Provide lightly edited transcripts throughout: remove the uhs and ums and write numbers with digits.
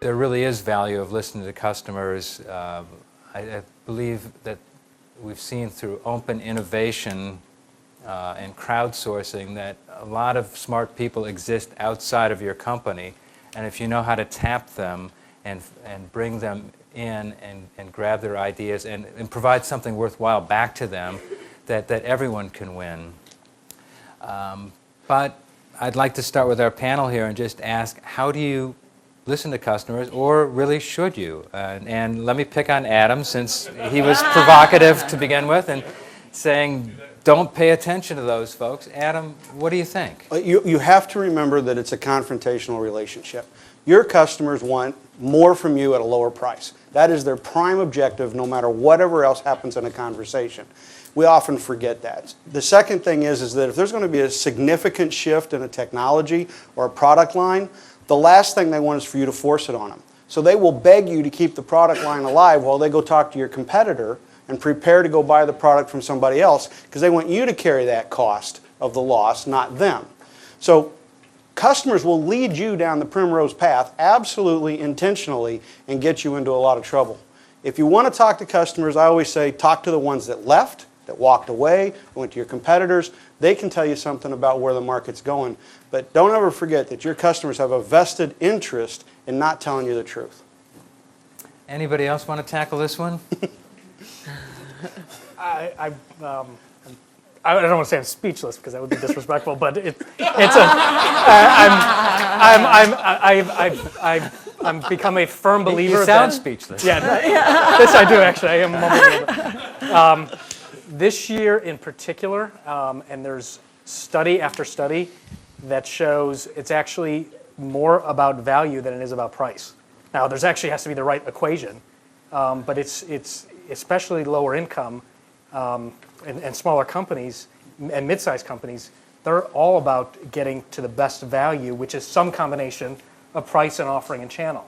there really is value of listening to customers. I believe that we've seen through open innovation and crowdsourcing that a lot of smart people exist outside of your company, and if you know how to tap them and bring them in and grab their ideas and provide something worthwhile back to them, that everyone can win. But I'd like to start with our panel here and just ask, how do you listen to customers, or really should you? And let me pick on Adam, since he was provocative to begin with and saying don't pay attention to those folks. Adam, what do you think? You have to remember that it's a confrontational relationship. Your customers want more from you at a lower price. That is their prime objective, no matter whatever else happens in a conversation. We often forget that. The second thing is that if there's going to be a significant shift in a technology or a product line, the last thing they want is for you to force it on them. So they will beg you to keep the product line alive while they go talk to your competitor and prepare to go buy the product from somebody else, because they want you to carry that cost of the loss, not them. So customers will lead you down the primrose path absolutely intentionally and get you into a lot of trouble. If you want to talk to customers, I always say talk to the ones that left, that walked away, went to your competitors. They can tell you something about where the market's going. But don't ever forget that your customers have a vested interest in not telling you the truth. Anybody else want to tackle this one? I don't want to say I'm speechless because that would be disrespectful, but I've become a firm believer. You sound speechless. Yeah, this I do actually. I am mumbling. This year in particular, and there's study after study that shows it's actually more about value than it is about price. Now, there's actually has to be the right equation, but it's especially lower income and smaller companies and mid-sized companies. They're all about getting to the best value, which is some combination of price and offering and channel.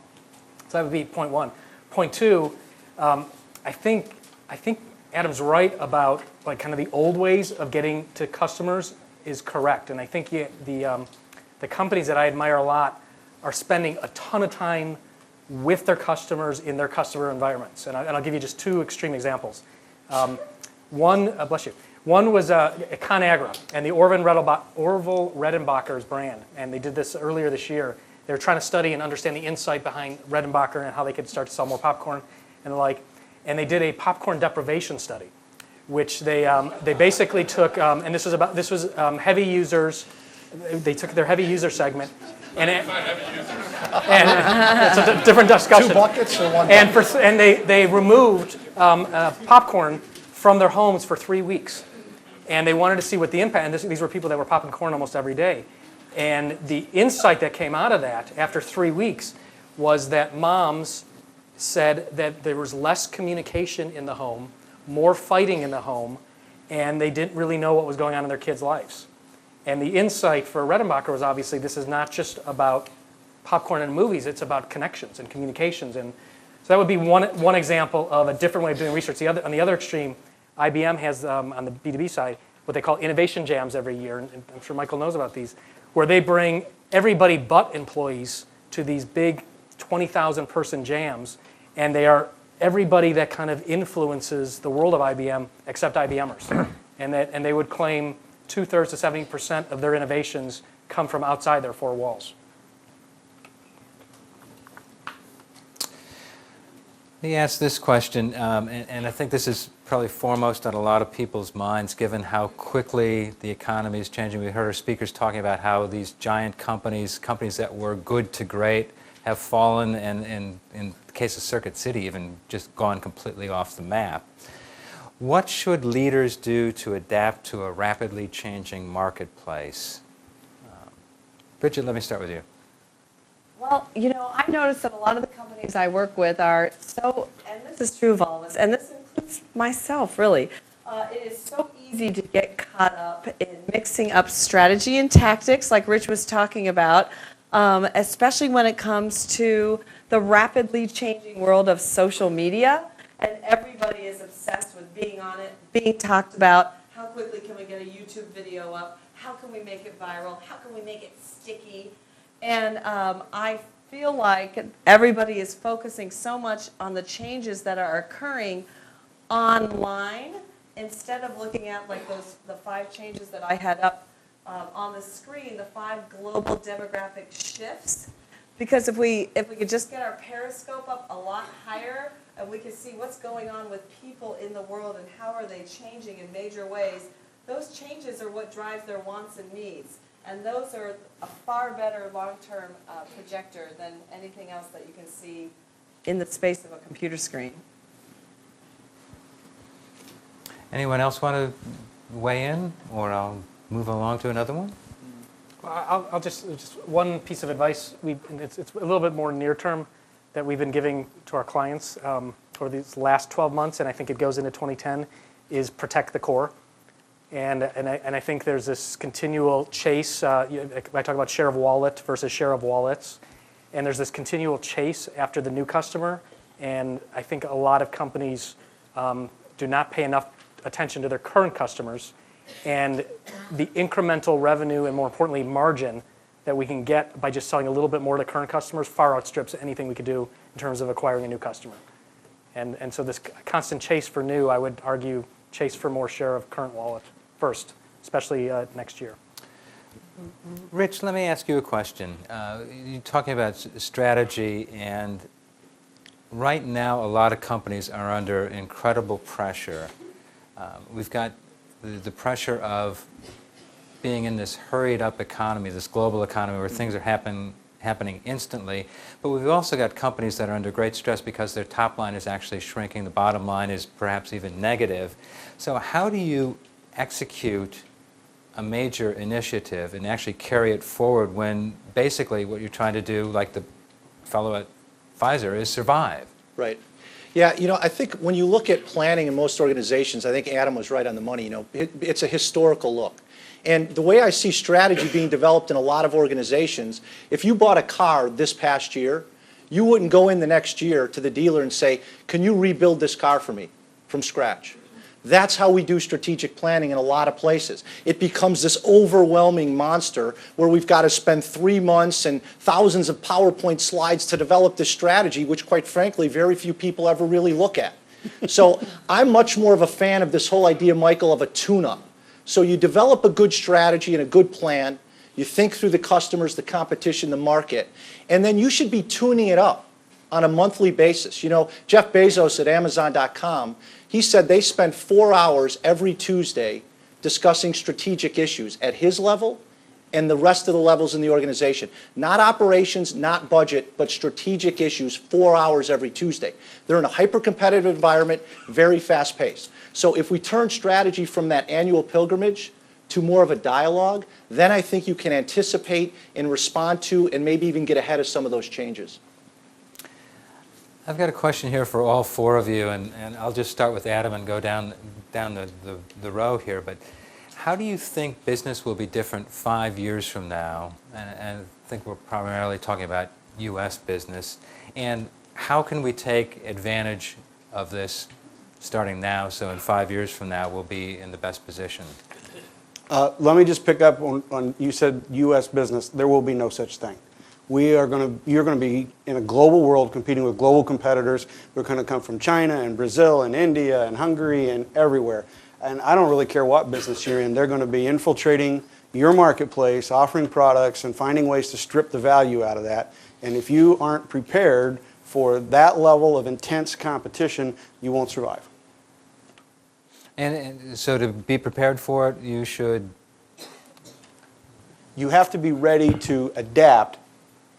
So that would be point one. Point two, I think Adam's right about like kind of the old ways of getting to customers is correct, and I think the companies that I admire a lot are spending a ton of time with their customers in their customer environments, and I'll give you just two extreme examples. One was ConAgra and the Orville Redenbacher's brand, and they did this earlier this year. They were trying to study and understand the insight behind Redenbacher and how they could start to sell more popcorn and the like. And they did a popcorn deprivation study, which they basically took, and this was heavy users. They took their heavy user segment, and it's a different discussion. 2 buckets or 1 bucket? And they removed popcorn from their homes for 3 weeks, and they wanted to see what the impact. And these were people that were popping corn almost every day, and the insight that came out of that after 3 weeks was that moms said that there was less communication in the home, more fighting in the home, and they didn't really know what was going on in their kids' lives. And the insight for Redenbacher was obviously this is not just about popcorn and movies, it's about connections and communications. And so that would be one example of a different way of doing research. On the other extreme, IBM has, on the B2B side, what they call innovation jams every year, and I'm sure Michael knows about these, where they bring everybody but employees to these big 20,000 person jams, and they are everybody that kind of influences the world of IBM except IBMers. And they would claim 2/3 to 70% of their innovations come from outside their 4 walls. Let me ask this question, and I think this is probably foremost on a lot of people's minds, given how quickly the economy is changing. We heard our speakers talking about how these giant companies that were good to great, have fallen, and in the case of Circuit City, even just gone completely off the map. What should leaders do to adapt to a rapidly changing marketplace? Bridget, let me start with you. Well, I've noticed that a lot of the companies I work with are so, and this is true of all of us, and this includes myself, really. It is so easy to get caught up in mixing up strategy and tactics, like Rich was talking about, especially when it comes to the rapidly changing world of social media, and everybody is obsessed with being on it, being talked about. How quickly can we get a YouTube video up? How can we make it viral? How can we make it sticky? And I feel like everybody is focusing so much on the changes that are occurring online instead of looking at like the 5 changes that I had up on the screen, the 5 global demographic shifts. Because if we could just get our periscope up a lot higher and we could see what's going on with people in the world and how are they changing in major ways, those changes are what drives their wants and needs. And those are a far better long-term projector than anything else that you can see in the space of a computer screen. Anyone else want to weigh in, or I'll move along to another one? I'll just one piece of advice. It's a little bit more near term that we've been giving to our clients over these last 12 months, and I think it goes into 2010, is protect the core. And I think there's this continual chase. I talk about share of wallet versus share of wallets, and there's this continual chase after the new customer. And I think a lot of companies do not pay enough attention to their current customers, and the incremental revenue and, more importantly, margin that we can get by just selling a little bit more to current customers far outstrips anything we could do in terms of acquiring a new customer. And so this constant chase for new, I would argue, chase for more share of current wallet first, especially next year. Rich, let me ask you a question. You're talking about strategy, and right now a lot of companies are under incredible pressure. We've got the pressure of being in this hurried up economy, this global economy where things are happening instantly, but we've also got companies that are under great stress because their top line is actually shrinking, the bottom line is perhaps even negative. So how do you execute a major initiative and actually carry it forward when basically what you're trying to do, like the fellow at Pfizer, is survive? Right. Yeah, I think when you look at planning in most organizations, I think Adam was right on the money. It's a historical look. And the way I see strategy being developed in a lot of organizations, if you bought a car this past year, you wouldn't go in the next year to the dealer and say, can you rebuild this car for me from scratch? That's how we do strategic planning in a lot of places. It becomes this overwhelming monster where we've got to spend 3 months and thousands of PowerPoint slides to develop this strategy, which quite frankly, very few people ever really look at. So I'm much more of a fan of this whole idea, Michael, of a tune-up. So you develop a good strategy and a good plan, you think through the customers, the competition, the market, and then you should be tuning it up on a monthly basis. Jeff Bezos at Amazon.com, he said they spend 4 hours every Tuesday discussing strategic issues at his level and the rest of the levels in the organization. Not operations, not budget, but strategic issues, 4 hours every Tuesday. They're in a hyper-competitive environment, very fast-paced. So if we turn strategy from that annual pilgrimage to more of a dialogue, then I think you can anticipate and respond to and maybe even get ahead of some of those changes. I've got a question here for all 4 of you, and I'll just start with Adam and go down the row here. But how do you think business will be different 5 years from now? And I think we're primarily talking about U.S. business. And how can we take advantage of this starting now, so in 5 years from now we'll be in the best position? Let me just pick up on you said U.S. business. There will be no such thing. You're going to be in a global world competing with global competitors. We're going to come from China and Brazil and India and Hungary and everywhere. And I don't really care what business you're in. They're going to be infiltrating your marketplace, offering products and finding ways to strip the value out of that. And if you aren't prepared for that level of intense competition, you won't survive. And so to be prepared for it, you have to be ready to adapt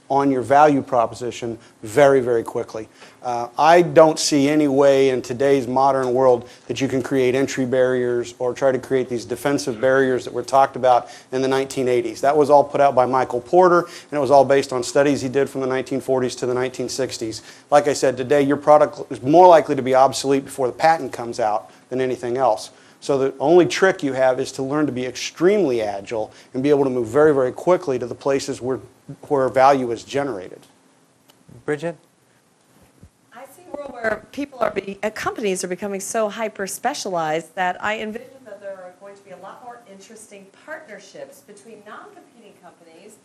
on your value proposition very, very quickly. I don't see any way in today's modern world that you can create entry barriers or try to create these defensive barriers that were talked about in the 1980s. That was all put out by Michael Porter, and it was all based on studies he did from the 1940s to the 1960s. Like I said, today your product is more likely to be obsolete before the patent comes out than anything else. So the only trick you have is to learn to be extremely agile and be able to move very, very quickly to the places where value is generated. Bridget? I see a world where companies are becoming so hyper-specialized that I envision that there are going to be a lot more interesting partnerships between non-competing companies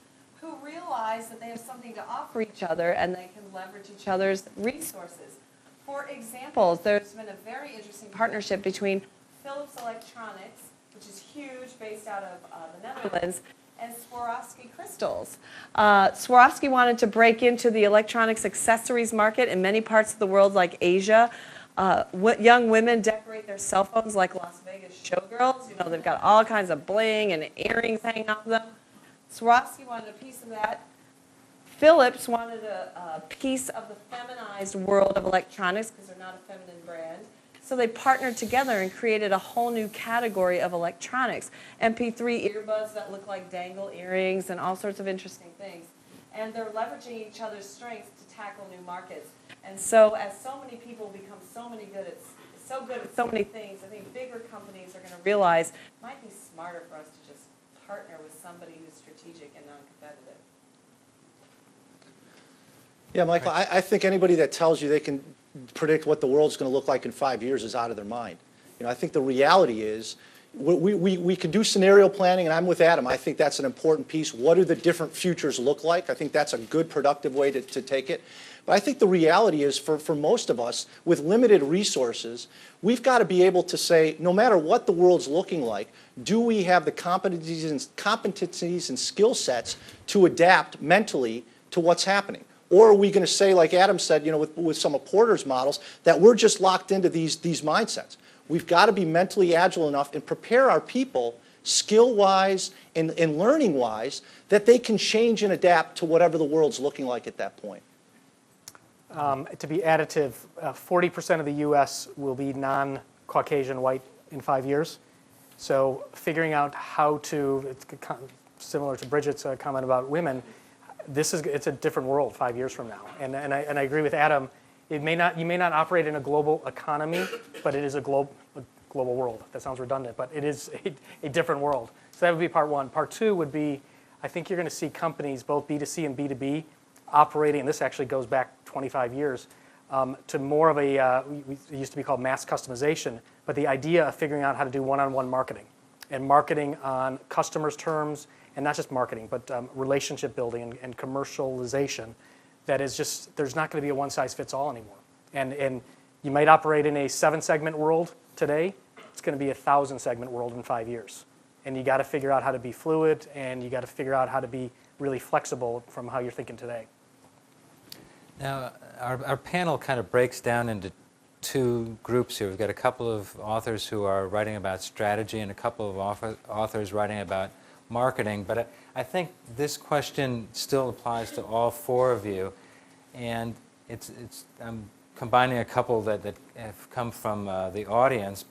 who realize that they have something to offer each other and they can leverage each other's resources. For example, there's been a very interesting partnership between Philips Electronics, which is huge, based out of the Netherlands, and Swarovski crystals. Swarovski wanted to break into the electronics accessories market in many parts of the world, like Asia. Young women decorate their cell phones like Las Vegas showgirls. You know, they've got all kinds of bling and earrings hanging off them. Swarovski wanted a piece of that. Philips wanted a piece of the feminized world of electronics because they're not a feminine brand. So they partnered together and created a whole new category of electronics. MP3 earbuds that look like dangle earrings and all sorts of interesting things. And they're leveraging each other's strengths to tackle new markets. And so as so many people become so good at so many things, I think bigger companies are going to realize it might be smarter for us to just partner with somebody who's strategic and non-competitive. Yeah, Michael, I think anybody that tells you they can predict what the world's going to look like in 5 years is out of their mind. You know, I think the reality is we can do scenario planning, and I'm with Adam. I think that's an important piece. What do the different futures look like? I think that's a good, productive way to take it. But I think the reality is for most of us, with limited resources, we've got to be able to say, no matter what the world's looking like, do we have the competencies and skill sets to adapt mentally to what's happening? Or are we going to say, like Adam said, you know, with some of Porter's models, that we're just locked into these mindsets? We've got to be mentally agile enough and prepare our people skill-wise and learning-wise that they can change and adapt to whatever the world's looking like at that point. To be additive, 40% of the U.S. will be non-Caucasian white in 5 years. So figuring out how to, it's similar to Bridget's comment about women, it's a different world 5 years from now. And I agree with Adam. You may not operate in a global economy, but it is a global world. That sounds redundant, but it is a different world. So that would be part one. Part two would be, I think you're going to see companies, both B2C and B2B, operating, and this actually goes back 25 years, to more of a, it used to be called mass customization, but the idea of figuring out how to do one-on-one marketing, and marketing on customers' terms, and not just marketing, but relationship building and commercialization. That is just, there's not going to be a one-size-fits-all anymore. And you might operate in a 7-segment world today. It's going to be a 1,000-segment world in 5 years. And you got to figure out how to be fluid, and you got to figure out how to be really flexible from how you're thinking today. Now, our panel kind of breaks down into two groups here. We've got a couple of authors who are writing about strategy and a couple of authors writing about marketing, but I think this question still applies to all four of you, and I'm combining a couple that have come from the audience,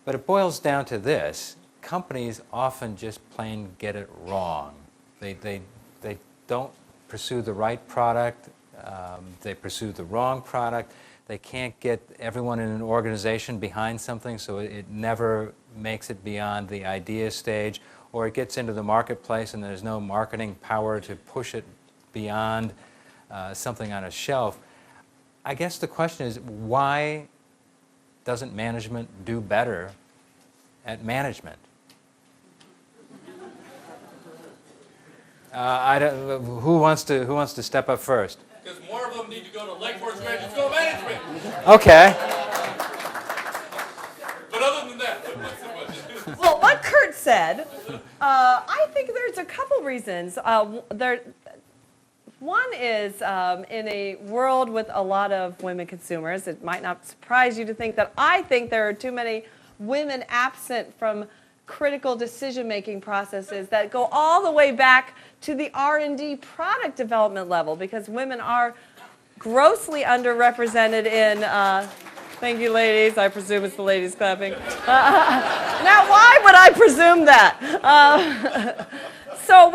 but it boils down to this. Companies often just plain get it wrong. They don't pursue the right product, they pursue the wrong product, they can't get everyone in an organization behind something, so it never makes it beyond the idea stage, or it gets into the marketplace and there's no marketing power to push it beyond something on a shelf. I guess the question is, why doesn't management do better at management? Who wants to step up first? Because more of them need to go to Lake Forest Graduate School of Management. Okay. But other than that, what's the question? Well, what Kurt said, I think there's a couple reasons. One is in a world with a lot of women consumers, it might not surprise you to think that I think there are too many women absent from critical decision-making processes that go all the way back to the R&D product development level, because women are grossly underrepresented in, thank you ladies, I presume it's the ladies clapping. Now why would I presume that? So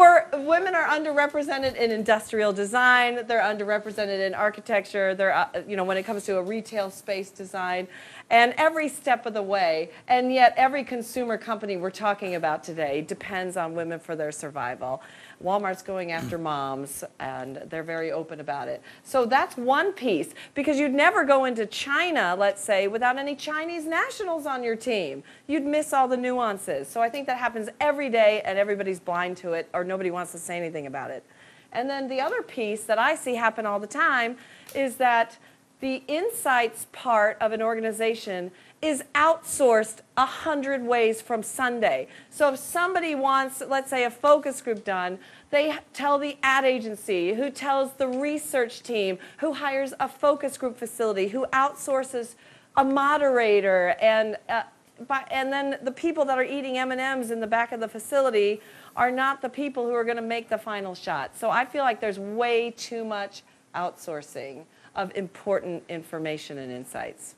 women are underrepresented in industrial design, they're underrepresented in architecture, they're, when it comes to a retail space design. And every step of the way, and yet every consumer company we're talking about today depends on women for their survival. Walmart's going after moms, and they're very open about it. So that's one piece, because you'd never go into China, let's say, without any Chinese nationals on your team. You'd miss all the nuances. So I think that happens every day, and everybody's blind to it, or nobody wants to say anything about it. And then the other piece that I see happen all the time is that the insights part of an organization is outsourced 100 ways from Sunday. So if somebody wants, let's say, a focus group done, they tell the ad agency, who tells the research team, who hires a focus group facility, who outsources a moderator, and then the people that are eating M&Ms in the back of the facility are not the people who are going to make the final shot. So I feel like there's way too much outsourcing of important information and insights.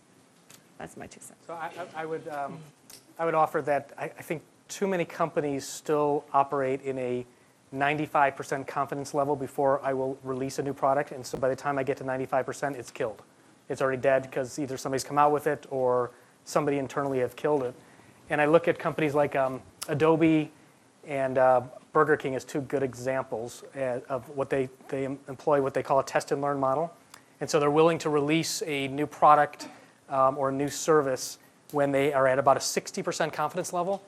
That's my 2 cents. So I would offer that I think too many companies still operate in a 95% confidence level before I will release a new product, and so by the time I get to 95%, it's killed. It's already dead because either somebody's come out with it or somebody internally have killed it. And I look at companies like Adobe and Burger King as two good examples of what they employ what they call a test and learn model. And so they're willing to release a new product or a new service when they are at about a 60% confidence level.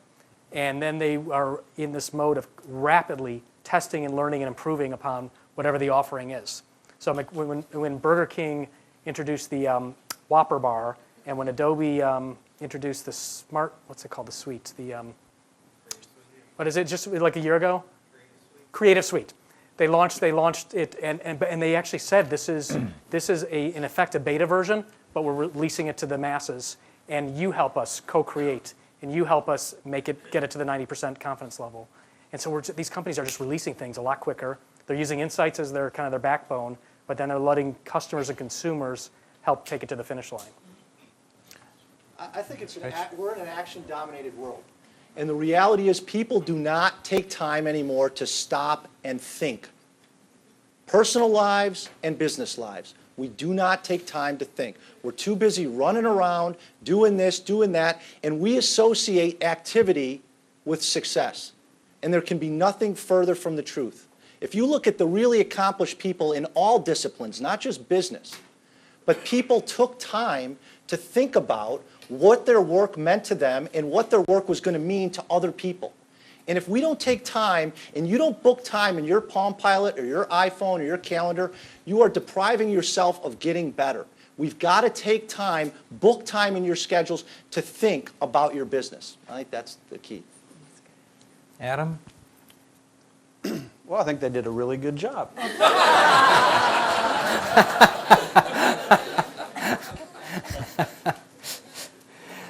And then they are in this mode of rapidly testing and learning and improving upon whatever the offering is. So when Burger King introduced the Whopper bar, and when Adobe introduced the smart, what's it called, the suite? What is it, just like a year ago? Creative Suite. They launched it, and they actually said this is in effect a beta version, but we're releasing it to the masses, and you help us co-create, and you help us get it to the 90% confidence level. And so these companies are just releasing things a lot quicker. They're using insights as their kind of their backbone, but then they're letting customers and consumers help take it to the finish line. I think we're in an action-dominated world. And the reality is people do not take time anymore to stop and think. Personal lives and business lives. We do not take time to think. We're too busy running around, doing this, doing that, and we associate activity with success. And there can be nothing further from the truth. If you look at the really accomplished people in all disciplines, not just business, but people took time to think about what their work meant to them and what their work was going to mean to other people. And if we don't take time, and you don't book time in your Palm Pilot or your iPhone or your calendar, you are depriving yourself of getting better. We've got to take time, book time in your schedules to think about your business. I think that's the key. Adam? Well, I think they did a really good job.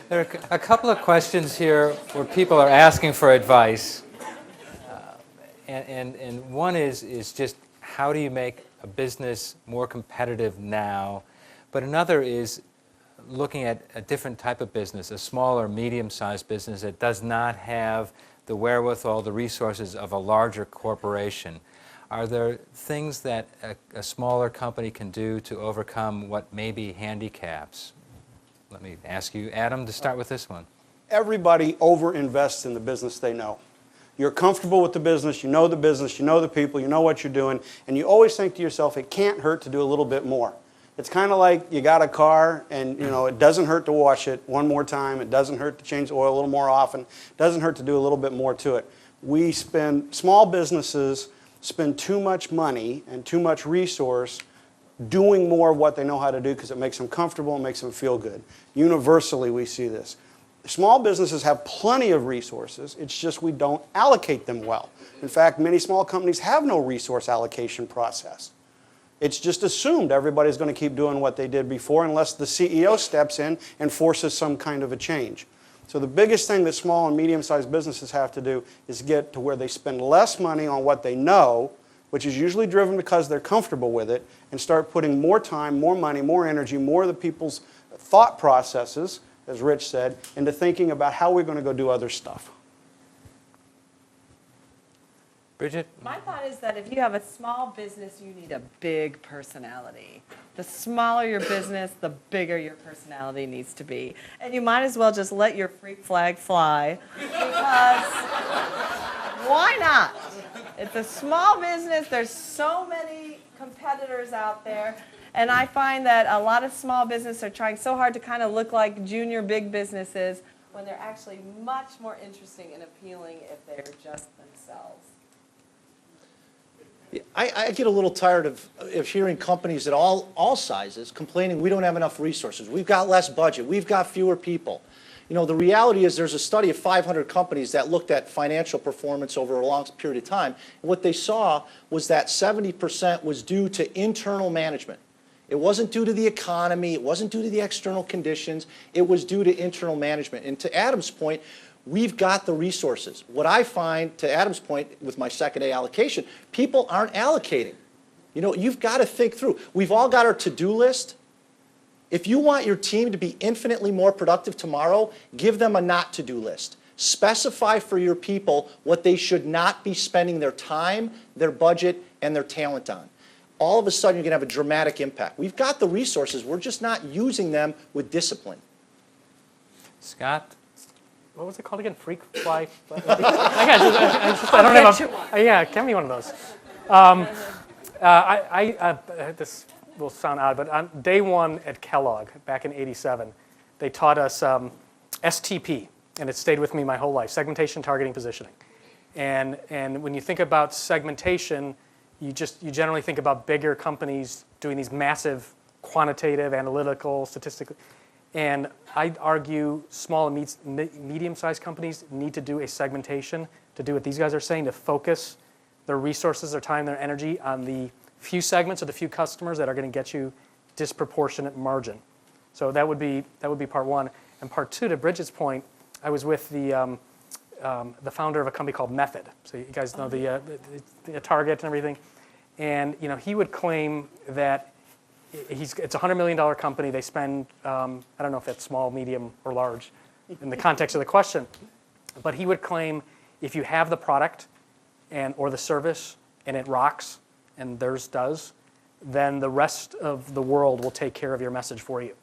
There are a couple of questions here where people are asking for advice. And one is just how do you make a business more competitive now? But another is looking at a different type of business, a small or medium-sized business that does not have the wherewithal, the resources of a larger corporation. Are there things that a smaller company can do to overcome what may be handicaps? Let me ask you, Adam, to start with this one. Everybody over-invests in the business they know. You're comfortable with the business, you know the people, you know what you're doing, and you always think to yourself, it can't hurt to do a little bit more. It's kind of like you got a car and it doesn't hurt to wash it one more time, it doesn't hurt to change the oil a little more often, it doesn't hurt to do a little bit more to it. Small businesses spend too much money and too much resource doing more of what they know how to do because it makes them comfortable and makes them feel good. Universally, we see this. Small businesses have plenty of resources, it's just we don't allocate them well. In fact, many small companies have no resource allocation process. It's just assumed everybody's going to keep doing what they did before unless the CEO steps in and forces some kind of a change. So the biggest thing that small and medium-sized businesses have to do is get to where they spend less money on what they know, which is usually driven because they're comfortable with it, and start putting more time, more money, more energy, more of the people's thought processes, as Rich said, into thinking about how we're going to go do other stuff. Bridget? My thought is that if you have a small business, you need a big personality. The smaller your business, the bigger your personality needs to be. And you might as well just let your freak flag fly, because why not? It's a small business. There's so many competitors out there. And I find that a lot of small businesses are trying so hard to kind of look like junior big businesses when they're actually much more interesting and appealing if they're just themselves. I get a little tired of hearing companies at all sizes complaining we don't have enough resources, we've got less budget, we've got fewer people. You know, the reality is there's a study of 500 companies that looked at financial performance over a long period of time. And what they saw was that 70% was due to internal management. It wasn't due to the economy, it wasn't due to the external conditions, it was due to internal management. And to Adam's point, we've got the resources. What I find, to Adam's point, with my second A allocation, people aren't allocating. You know, you've got to think through. We've all got our to-do list. If you want your team to be infinitely more productive tomorrow, give them a not to-do list. Specify for your people what they should not be spending their time, their budget, and their talent on. All of a sudden, you're going to have a dramatic impact. We've got the resources. We're just not using them with discipline. Scott? What was it called again? Freak fly? I don't have a, yeah, give me one of those. This will sound odd, but on day one at Kellogg, back in '87, they taught us STP, and it stayed with me my whole life, segmentation, targeting, positioning. And when you think about segmentation, you generally think about bigger companies doing these massive quantitative, analytical, statistical. And I'd argue small and medium-sized companies need to do a segmentation to do what these guys are saying, to focus their resources, their time, their energy on the few segments or the few customers that are going to get you disproportionate margin. So that would be part one. And part two, to Bridget's point, I was with the founder of a company called Method. So you guys know the Target and everything. And you know, he would claim that it's a $100 million company. They spend, I don't know if that's small, medium, or large in the context of the question. But he would claim if you have the product or the service and it rocks, and theirs does, then the rest of the world will take care of your message for you.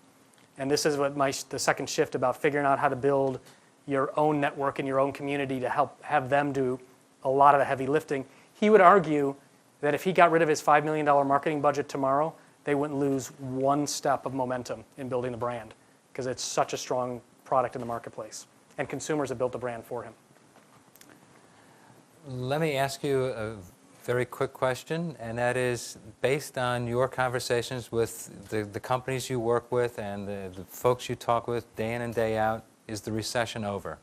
And this is what the second shift about figuring out how to build your own network and your own community to help have them do a lot of the heavy lifting. He would argue that if he got rid of his $5 million marketing budget tomorrow, they wouldn't lose one step of momentum in building the brand because it's such a strong product in the marketplace. And consumers have built the brand for him. Let me ask you a very quick question, and that is, based on your conversations with the companies you work with and the folks you talk with day in and day out, is the recession over?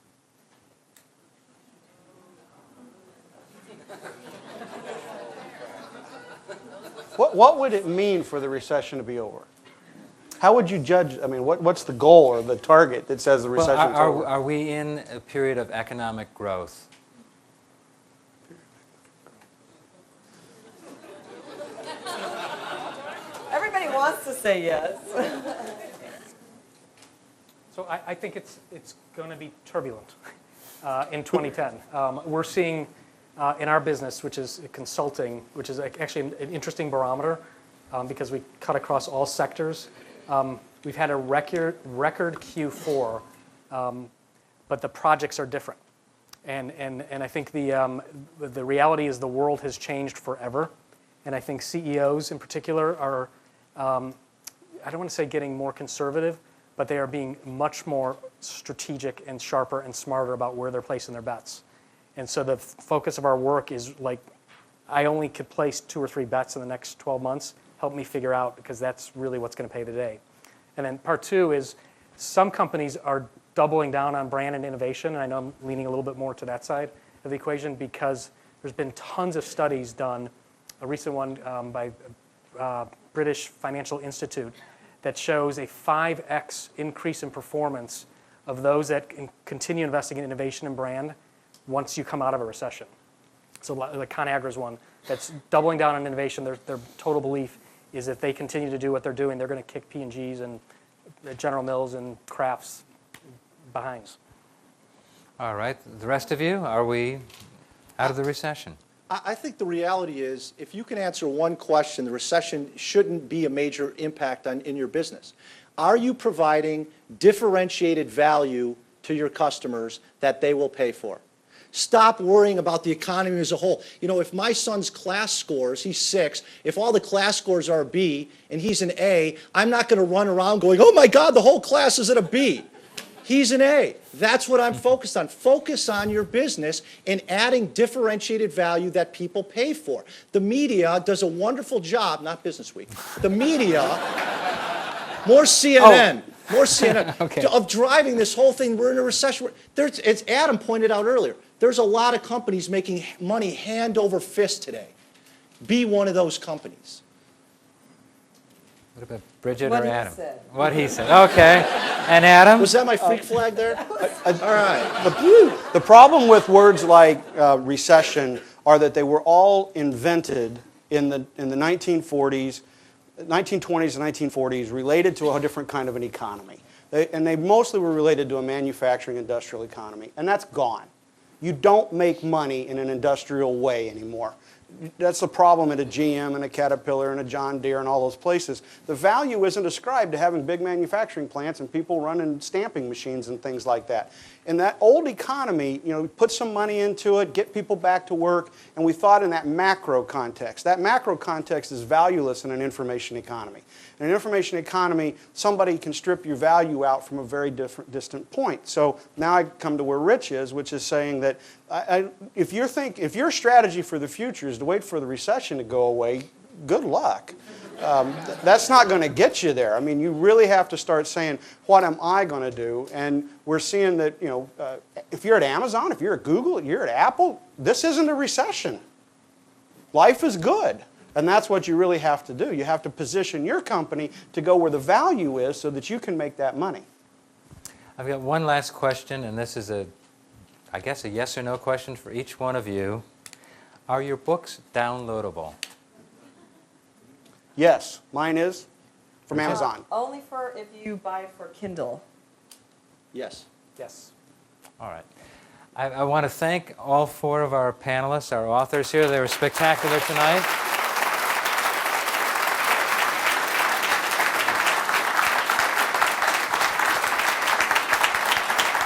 What would it mean for the recession to be over? How would you judge? I mean, what's the goal or the target that says the recession's over? Are we in a period of economic growth? Everybody wants to say yes. So I think it's going to be turbulent in 2010. We're seeing in our business, which is consulting, which is actually an interesting barometer because we cut across all sectors. We've had a record Q4, but the projects are different. And I think the reality is the world has changed forever. And I think CEOs in particular are, I don't want to say getting more conservative, but they are being much more strategic and sharper and smarter about where they're placing their bets. And so the focus of our work is like, I only could place 2 or 3 bets in the next 12 months. Help me figure out, because that's really what's going to pay the day. And then part two is some companies are doubling down on brand and innovation. And I know I'm leaning a little bit more to that side of the equation because there's been tons of studies done, a recent one by British Financial Institute, that shows a 5x increase in performance of those that continue investing in innovation and brand once you come out of a recession. So the ConAgra's one that's doubling down on innovation. Their total belief is if they continue to do what they're doing, they're going to kick P&G's and General Mills and Kraft's behinds. All right. The rest of you, are we out of the recession? I think the reality is, if you can answer one question, the recession shouldn't be a major impact in your business. Are you providing differentiated value to your customers that they will pay for? Stop worrying about the economy as a whole. You know, if my son's class scores, he's 6, if all the class scores are a B and he's an A, I'm not going to run around going, oh my God, the whole class is at a B. He's an A. That's what I'm focused on. Focus on your business and adding differentiated value that people pay for. The media does a wonderful job, not Business Week, the media, more CNN. More CNN, Okay. of driving this whole thing. We're in a recession. As Adam pointed out earlier, there's a lot of companies making money hand over fist today. Be one of those companies. What about Bridget What or he Adam? said. What he said. Okay. And Adam? Was that my freak flag there? All right. The problem with words like recession are that they were all invented in the 1940s, 1920s and 1940s, related to a different kind of an economy. And they mostly were related to a manufacturing industrial economy, and that's gone. You don't make money in an industrial way anymore. That's the problem at a GM and a Caterpillar and a John Deere and all those places. The value isn't ascribed to having big manufacturing plants and people running stamping machines and things like that. In that old economy, you know, put some money into it, get people back to work, and we thought in that macro context. That macro context is valueless in an information economy. In an information economy, somebody can strip your value out from a very distant point. So now I come to where Rich is, which is saying that if your strategy for the future is to wait for the recession to go away, good luck. That's not going to get you there. I mean, you really have to start saying, what am I going to do? And we're seeing that, you know, if you're at Amazon, if you're at Google, you're at Apple, this isn't a recession. Life is good. And that's what you really have to do. You have to position your company to go where the value is so that you can make that money. I've got one last question, and this is I guess a yes or no question for each one of you. Are your books downloadable? Yes, mine is from Amazon. Only for if you buy it for Kindle. Yes. Yes. All right. I want to thank all 4 of our panelists, our authors here. They were spectacular tonight.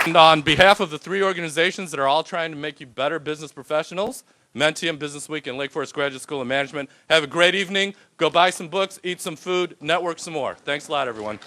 And on behalf of the 3 organizations that are all trying to make you better business professionals, Mentium, Business Week, and Lake Forest Graduate School of Management, have a great evening. Go buy some books, eat some food, network some more. Thanks a lot, everyone.